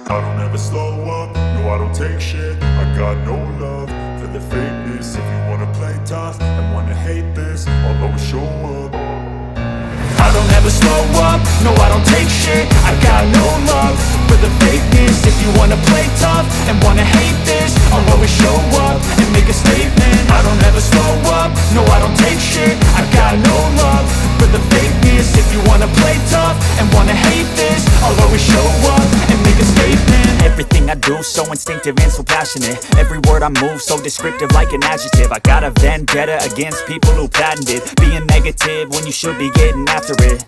I don't ever slow up, no I don't take shit. I got no love for the fakeness. If you wanna play tough and wanna hate this, I'll always show up. I don't ever slow up, no I don't take shit. I got no love for the fakeness. If you wanna play tough and wanna hate this, I'll always show up and make a statement. I don't ever slow up, no I don't take shit. I got no love for the fakeness. If you wanna play tough and wanna hate this, I'll always show up and make a statement. Everything I do so instinctive and so passionate. Every word I move so descriptive like an adjective. I got a vendetta against people who patented being negative when you should be getting after it.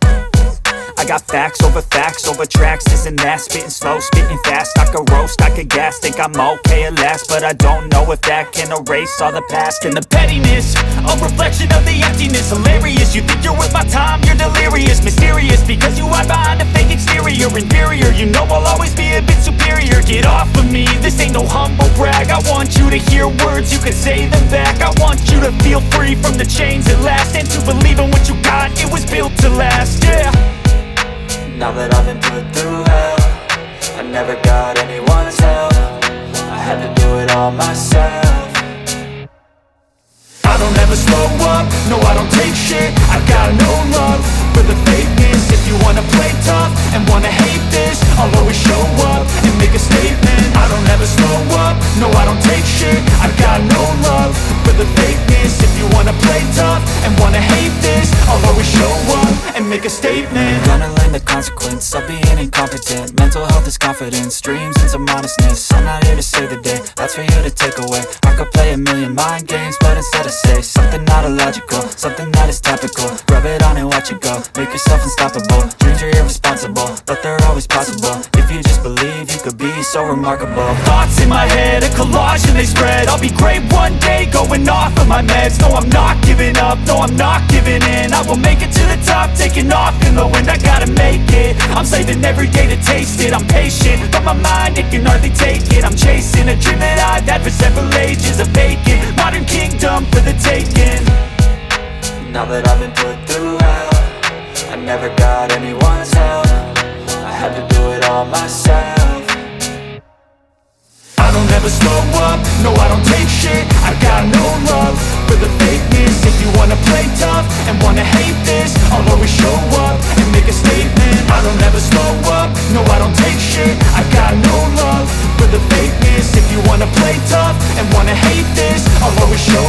I got facts over tracks, this and that. Spitting slow, spitting fast. I could roast, I could gas. Think I'm okay at last, but I don't know if that can erase all the past. And the pettiness, a reflection of the emptiness. Hilarious, you think you're worth my time, you're delirious. Mysterious, because you hide behind a fake exterior. Inferior, you know I'll always be a bit superior. Get off of me, this ain't no humble brag. I want you to hear words, you can say them back. I want you to feel free from the chains at last, and to believe in what you got, it was built to last, yeah. Now that I've been put through hell, I never got anyone's help. I had to do it all myself. I don't ever slow up, no I don't take shit. I got no love for the fakeness. If you wanna play tough and wanna hate this, I'll always show up and make a statement. I don't ever slow up, no I don't take shit. I got no love for the fakeness. If you wanna play tough and wanna hate this, I'll always show up and make a statement. Gonna learn the consequence of being incompetent. Mental health is confidence, dreams and some modestness. I'm not here to save the day, that's for you to take away. I could play a million mind games, but instead I say something not illogical, something that is topical. Rub it on and watch it go, make yourself unstoppable. Dreams are irresponsible, but they're always possible. If you just believe, you could be so remarkable. Thoughts in my head, a collage and they spread. I'll be great one day, going off of my meds. No, I'm not giving up, no, I'm not giving in. I will make it to the top, taking off in the wind. I gotta make it, I'm saving every day to taste it. I'm patient, but my mind, it can hardly take it. I'm chasing a dream that I've had for several ages. A vacant, modern kingdom for the taking. Now that I've been put through hell, I never got anyone's help. I had to do it all myself. I don't ever slow up, no I don't take shit. I got no love for the fakeness. If you wanna play tough and wanna hate this, I'll always show up and make a statement. I don't ever slow up, no I don't take shit. I got no love for the fakeness. If you wanna play tough and wanna hate this, I'll always show